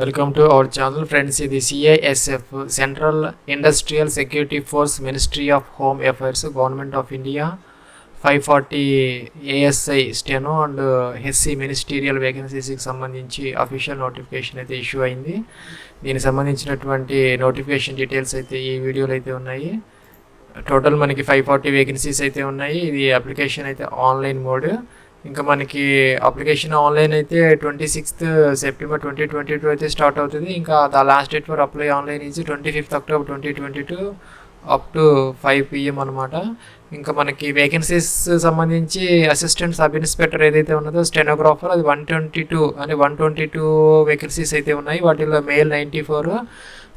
Welcome to our channel friends. ఇది CISF central industrial security force ministry of home affairs government of India 540 ASI steno and HC ministerial వేకెన్సీస్కి సంబంధించి official notification అయితే issue అయింది. దీనికి సంబంధించినటువంటి notification details అయితే ఈ వీడియోలో అయితే ఉన్నాయి. టోటల్ మనకి 540 వేకెన్సీస్ అయితే ఉన్నాయి. ఇది అప్లికేషన్ అయితే ఆన్లైన్ మోడ్. ఇంకా మనకి అప్లికేషన్ ఆన్లైన్ అయితే 26th September 2022 అయితే స్టార్ట్ అవుతుంది. ఇంకా the last date for apply online is 25th October 2022 up to 5 PM అనమాట. ఇంకా మనకి వేకెన్సీస్ సంబంధించి అసిస్టెంట్ సబ్ ఇన్స్పెక్టర్ ఏదైతే ఉన్నదో స్టెనోగ్రాఫర్ అది 122 వేకెన్సీస్ అయితే ఉన్నాయి. వాటిలో మేల్ 94,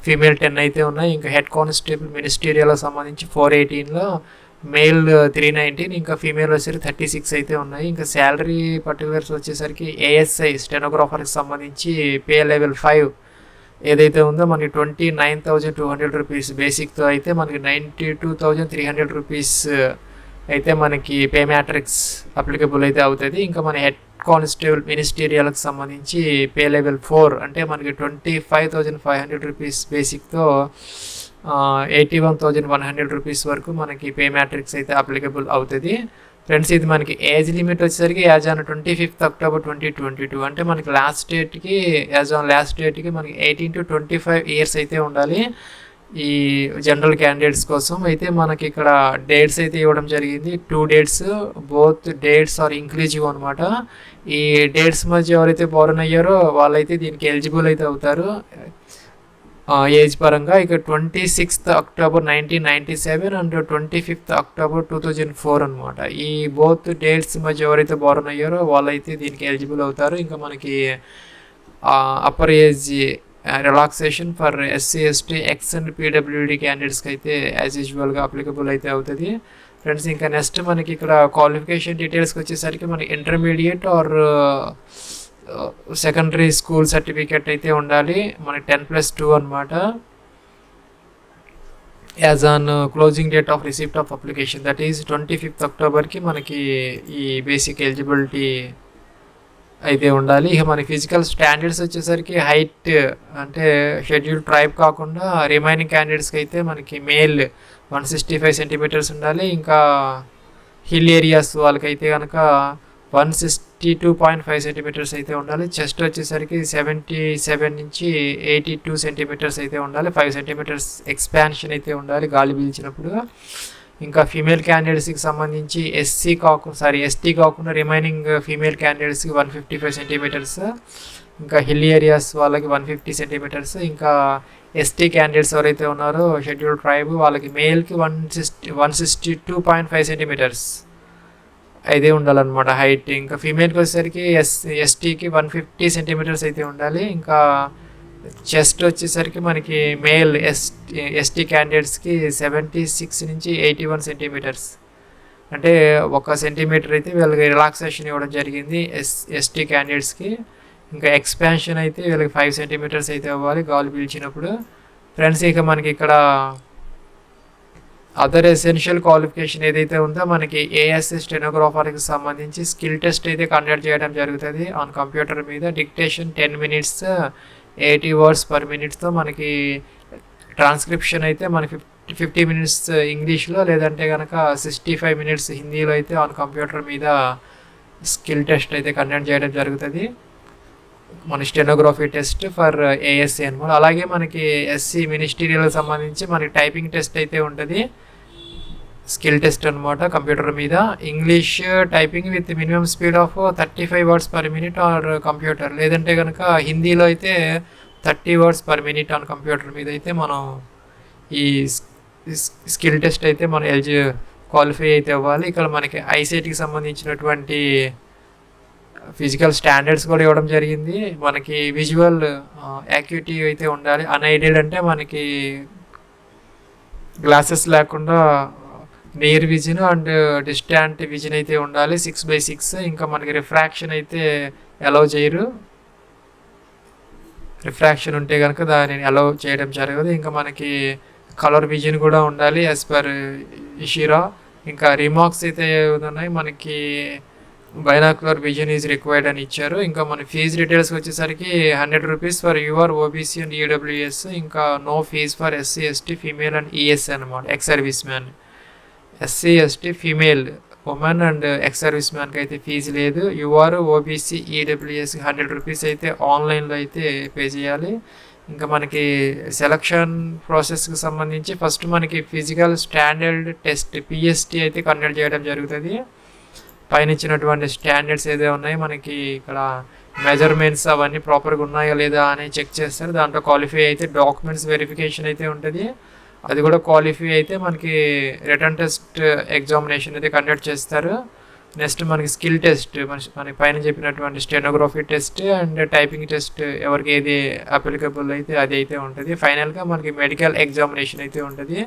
ఫీమేల్ 10 అయితే ఉన్నాయి. ఇంకా హెడ్ కానిస్టేబుల్ మినిస్టీరియల్కి సంబంధించి 418లో మేల్ 319, ఇంకా ఫీమేల్ వచ్చేసరికి 36 అయితే ఉన్నాయి. ఇంకా శాలరీ పర్టికులర్స్ వచ్చేసరికి ASI స్టెనోగ్రాఫర్కి సంబంధించి పే లెవెల్ 5 ఏదైతే ఉందో మనకి 29,200 రూపీస్ బేసిక్తో అయితే మనకి 92,300 రూపీస్ అయితే మనకి పే మ్యాట్రిక్స్ అప్లికబుల్ అయితే అవుతుంది. ఇంకా మన హెడ్ కానిస్టేబుల్ మినిస్టీరియల్కి సంబంధించి పే లెవెల్ 4 అంటే మనకి 25,500 రూపీస్ బేసిక్తో 81,100 రూపీస్ వరకు మనకి పే మ్యాట్రిక్స్ అయితే అప్లికబుల్ అవుతుంది. ఫ్రెండ్స్, ఇది మనకి ఏజ్ లిమిట్ వచ్చేసరికి యాజ్ ఆన్ 25th October 2022 అంటే మనకి లాస్ట్ డేట్కి మనకి 18 to 25 ఇయర్స్ అయితే ఉండాలి. ఈ జనరల్ క్యాండిడేట్స్ కోసం అయితే మనకి ఇక్కడ డేట్స్ అయితే ఇవ్వడం జరిగింది. 2 dates, both dates are inclusive అనమాట. ఈ డేట్స్ మధ్య ఎవరైతే బోర్న్ అయ్యారో వాళ్ళైతే దీనికి ఎలిజిబుల్ అయితే అవుతారు ఏజ్ పరంగా. ఇక 26th October 1997 and 25th October 2004 అనమాట. ఈ బోత్ డేట్స్ మధ్య ఎవరైతే బోర్న్ అయ్యారో వాళ్ళైతే దీనికి ఎలిజిబుల్ అవుతారు. ఇంకా మనకి upper age relaxation for SC, ST, X and PWD క్యాండిడేట్స్కి అయితే యాజ్ యూజువల్గా అప్లికబుల్ అయితే అవుతుంది. ఫ్రెండ్స్, ఇంకా నెక్స్ట్ మనకి ఇక్కడ క్వాలిఫికేషన్ డీటెయిల్స్కి వచ్చేసరికి మనకి intermediate or secondary school certificate అయితే ఉండాలి. మనకి 10+2 అనమాట. As on closing date of receipt of application that is 25th Octoberకి మనకి ఈ బేసిక్ ఎలిజిబిలిటీ అయితే ఉండాలి. ఇక మన ఫిజికల్ స్టాండర్డ్స్ వచ్చేసరికి హైట్ అంటే షెడ్యూల్ ట్రైబ్ కాకుండా రిమైనింగ్ క్యాండిడేట్స్కి అయితే మనకి మేల్ 165 సెంటీమీటర్స్ ఉండాలి. ఇంకా హిల్ ఏరియాస్ వాళ్ళకైతే కనుక 162.5 సెంటీమీటర్స్ అయితే ఉండాలి. చెస్ట్ వచ్చేసరికి 77 నుంచి 82 సెంటీమీటర్స్ అయితే ఉండాలి. 5 సెంటీమీటర్స్ ఎక్స్పాన్షన్ అయితే ఉండాలి గాలి పీల్చినప్పుడు. ఇంకా ఫీమేల్ క్యాండిడేట్స్కి సంబంధించి ST కాకుండా రిమైనింగ్ ఫీమేల్ క్యాండిడేట్స్కి 155 సెంటీమీటర్స్, ఇంకా హిల్ ఏరియాస్ వాళ్ళకి 150 సెంటీమీటర్స్, ఇంకా ST క్యాండిడేట్స్ ఎవరైతే ఉన్నారో షెడ్యూల్ ట్రైబ్ వాళ్ళకి మేల్కి 162.5 సెంటీమీటర్స్ అయితే ఉండాలన్నమాట హైట్. ఇంకా ఫీమేల్కి వచ్చేసరికి STకి 150 సెంటీమీటర్స్ అయితే ఉండాలి. ఇంకా చెస్ట్ వచ్చేసరికి మనకి మేల్ ST క్యాండిడేట్స్కి 76 నుంచి 81 సెంటీమీటర్స్ అంటే 1 సెంటీమీటర్ అయితే వీళ్ళకి రిలాక్సేషన్ ఇవ్వడం జరిగింది ST క్యాండిడేట్స్కి. ఇంకా ఎక్స్పాన్షన్ అయితే వీళ్ళకి 5 సెంటీమీటర్స్ అయితే అవ్వాలి గాలి పీల్చినప్పుడు. ఫ్రెండ్స్, ఇక మనకి ఇక్కడ అదర్ ఎసెన్షియల్ క్వాలిఫికేషన్ ఏదైతే ఉందో మనకి ASI స్టెనోగ్రాఫర్కి సంబంధించి స్కిల్ టెస్ట్ అయితే కండక్ట్ చేయడం జరుగుతుంది ఆన్ కంప్యూటర్ మీద. Dictation 10 minutes 80 words per minute మనకి ట్రాన్స్క్రిప్షన్ అయితే మనకి 50 minutes ఇంగ్లీష్లో, లేదంటే కనుక 65 minutes హిందీలో అయితే ఆన్ కంప్యూటర్ మీద స్కిల్ టెస్ట్ అయితే కండక్ట్ చేయడం జరుగుతుంది. మన స్టెనోగ్రఫీ టెస్ట్ ఫర్ ASI అనమాట. అలాగే మనకి SC మినిస్టీరియల్కి సంబంధించి మనకి టైపింగ్ టెస్ట్ అయితే ఉంటుంది, స్కిల్ టెస్ట్ అనమాట కంప్యూటర్ మీద. English typing with minimum speed of 35 words per minute or computer, లేదంటే కనుక హిందీలో అయితే 30 words per minute on computer మీద అయితే మనం ఈ స్కిల్ టెస్ట్ అయితే మనం క్వాలిఫై అయితే అవ్వాలి. ఇక్కడ మనకి ICTకి సంబంధించినటువంటి ఫిజికల్ స్టాండర్డ్స్ కూడా ఇవ్వడం జరిగింది. మనకి విజువల్ యాక్యూటీ అయితే ఉండాలి. అన్ఎయిడెడ్ అంటే మనకి గ్లాసెస్ లేకుండా near vision and distant vision అయితే ఉండాలి 6/6. ఇంకా మనకి రిఫ్రాక్షన్ అయితే అలౌ చేయరు. రిఫ్రాక్షన్ ఉంటే కనుక దానిని అలౌ చేయడం జరగదు. ఇంకా మనకి కలర్ విజన్ కూడా ఉండాలి యాజ్ పర్ ఇషిరా. ఇంకా రిమార్క్స్ అయితే ఉన్నాయి మనకి బైనాక్యులర్ విజన్ ఈజ్ రిక్వైర్డ్ అని ఇచ్చారు. ఇంకా మన ఫీజ్ డీటెయిల్స్ వచ్చేసరికి 100 rupees for your OBC and EWS, ఇంకా no fees for SC ST female and ES అనమాట, ex service man. SC ST female women and ex service మ్యాన్కి అయితే ఫీజు లేదు. యువర్ ఓబీసీ ఈడబ్ల్యూఎస్ 100 రూపీస్ అయితే ఆన్లైన్లో అయితే pay చేయాలి. ఇంకా మనకి సెలక్షన్ ప్రాసెస్కి సంబంధించి ఫస్ట్ మనకి ఫిజికల్ స్టాండర్డ్ టెస్ట్ పిఎస్టీ అయితే కండక్ట్ చేయడం జరుగుతుంది. పైన ఇచ్చినటువంటి స్టాండర్డ్స్ ఏదో ఉన్నాయి మనకి ఇక్కడ మెజర్మెంట్స్ అవన్నీ ప్రాపర్గా ఉన్నాయా లేదా అని చెక్ చేస్తారు. దాంట్లో క్వాలిఫై అయితే డాక్యుమెంట్స్ వెరిఫికేషన్ అయితే ఉంటుంది. అది కూడా క్వాలిఫై అయితే మనకి రిటర్న్ టెస్ట్ ఎగ్జామినేషన్ అయితే కండక్ట్ చేస్తారు. నెక్స్ట్ మనకి స్కిల్ టెస్ట్, మనకి పైన చెప్పినటువంటి stenography test and typing test ఎవరికి ఏది అప్లికబుల్ అయితే అది అయితే ఉంటుంది. ఫైనల్గా మనకి మెడికల్ ఎగ్జామినేషన్ అయితే ఉంటుంది.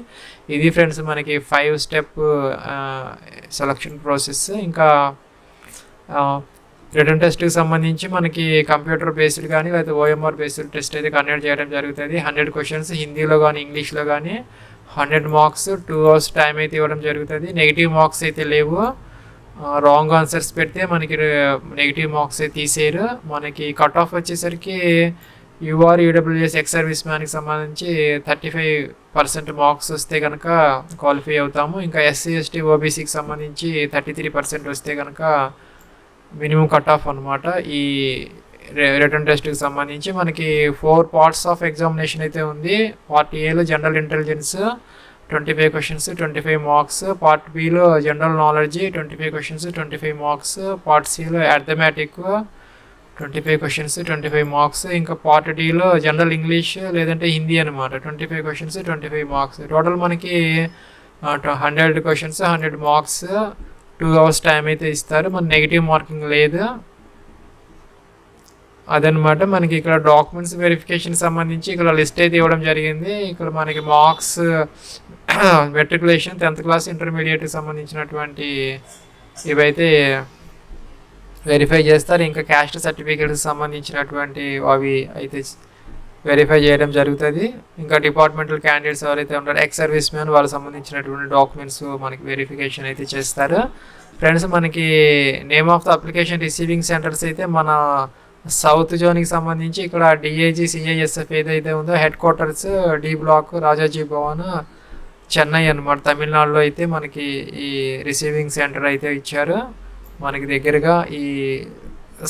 ఇది ఫ్రెండ్స్ మనకి 5 స్టెప్ సెలక్షన్ ప్రాసెస్. ఇంకా రిటర్న్ టెస్ట్కి సంబంధించి మనకి కంప్యూటర్ బేస్డ్ కానీ లేకపోతే ఓఎంఆర్ బేస్డ్ టెస్ట్ అయితే కండక్ట్ చేయడం జరుగుతుంది. 100 క్వశ్చన్స్ హిందీలో కానీ ఇంగ్లీష్లో కానీ, 100 మార్క్స్, 2 hours టైం అయితే ఇవ్వడం జరుగుతుంది. నెగిటివ్ మార్క్స్ అయితే లేవు. రాంగ్ ఆన్సర్స్ పెడితే మనకి నెగిటివ్ మార్క్స్ తీసేయరు. మనకి కట్ ఆఫ్ వచ్చేసరికి యూఆర్ యూడబ్ల్యూఎస్ ఎక్స్ సర్వీస్ మ్యాన్కి సంబంధించి 35% మార్క్స్ వస్తే కనుక క్వాలిఫై అవుతాము. ఇంకా ఎస్సీ ఎస్టీ ఓబీసీకి సంబంధించి 33% వస్తే కనుక మినిమం కట్ ఆఫ్ అనమాట. ఈ రిటర్న్ టెస్ట్కి సంబంధించి మనకి 4 parts ఆఫ్ ఎగ్జామినేషన్ అయితే ఉంది. పార్ట్ ఏలో general intelligence 25 questions 25 marks, part బిలో general knowledge 25 questions 25 marks, part సిలో అర్థమెటిక్ 25 questions 25 మార్క్స్, ఇంకా పార్ట్ డిలో జనరల్ ఇంగ్లీష్ లేదంటే హిందీ అనమాట 25 questions 25 మార్క్స్. టోటల్ మనకి 100 questions 100 మార్క్స్, 2 hours టైం అయితే ఇస్తారు. మన నెగిటివ్ మార్కింగ్ లేదు. అదనమాట మనకి ఇక్కడ డాక్యుమెంట్స్ వెరిఫికేషన్ సంబంధించి ఇక్కడ లిస్ట్ అయితే ఇవ్వడం జరిగింది. ఇక్కడ మనకి మార్క్స్ మెట్రికులేషన్ 10th క్లాస్ ఇంటర్మీడియట్కి సంబంధించినటువంటి ఇవైతే వెరిఫై చేస్తారు. ఇంకా క్యాస్ట్ సర్టిఫికేట్కి సంబంధించినటువంటి అవి అయితే వెరిఫై చేయడం జరుగుతుంది. ఇంకా డిపార్ట్మెంటల్ క్యాండిడేట్స్ ఎవరైతే ఉంటారో ఎక్స్ సర్వీస్ మ్యాన్ వాళ్ళకి సంబంధించినటువంటి డాక్యుమెంట్స్ మనకి వెరిఫికేషన్ అయితే చేస్తారు. ఫ్రెండ్స్ మనకి name of the application receiving centres అయితే మన సౌత్ జోన్కి సంబంధించి ఇక్కడ డిఐజీ సిఐఎస్ఎఫ్ ఏదైతే ఉందో headquarters D block Rajaji Bhavan Chennai అనమాట, తమిళనాడులో అయితే మనకి ఈ రిసీవింగ్ సెంటర్ అయితే ఇచ్చారు. మనకి దగ్గరగా ఈ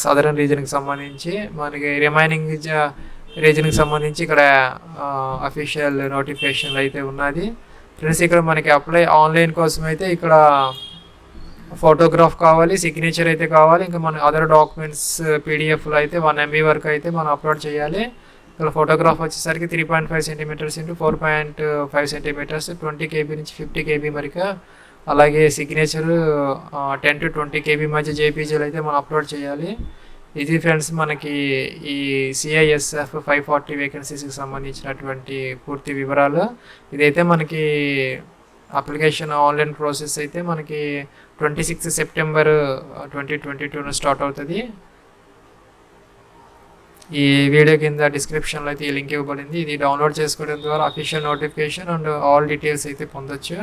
సదరన్ రీజన్కి సంబంధించి మనకి రిమైనింగ్ రీజన్కి సంబంధించి ఇక్కడ అఫీషియల్ నోటిఫికేషన్లు అయితే ఉన్నది. ఫ్రెండ్స్ ఇక్కడ మనకి అప్లై ఆన్లైన్ కోసం అయితే ఇక్కడ ఫోటోగ్రాఫ్ కావాలి, సిగ్నేచర్ అయితే కావాలి. ఇంకా మన అదర్ డాక్యుమెంట్స్ పీడిఎఫ్లో అయితే 1 MB వరకు అయితే మనం అప్లోడ్ చేయాలి. ఇక్కడ ఫోటోగ్రాఫ్ వచ్చేసరికి 3.5 cm x 4.5 cm 20 KB నుంచి 50 KB వరకు. అలాగే సిగ్నేచర్ 10 to 20 KB మధ్య జేపీజీలు అయితే మనం అప్లోడ్ చేయాలి. ఇది ఫ్రెండ్స్ మనకి ఈ సిఐఎస్ఎఫ్ 540 వేకెన్సీస్కి సంబంధించినటువంటి పూర్తి వివరాలు. ఇదైతే మనకి అప్లికేషన్ ఆన్లైన్ ప్రాసెస్ అయితే మనకి 26 September 2022 స్టార్ట్ అవుతుంది. ఈ వీడియో కింద డిస్క్రిప్షన్లో అయితే ఈ లింక్ ఇవ్వబడింది. ఇది డౌన్లోడ్ చేసుకోవడం ద్వారా official notification and all details అయితే పొందొచ్చు.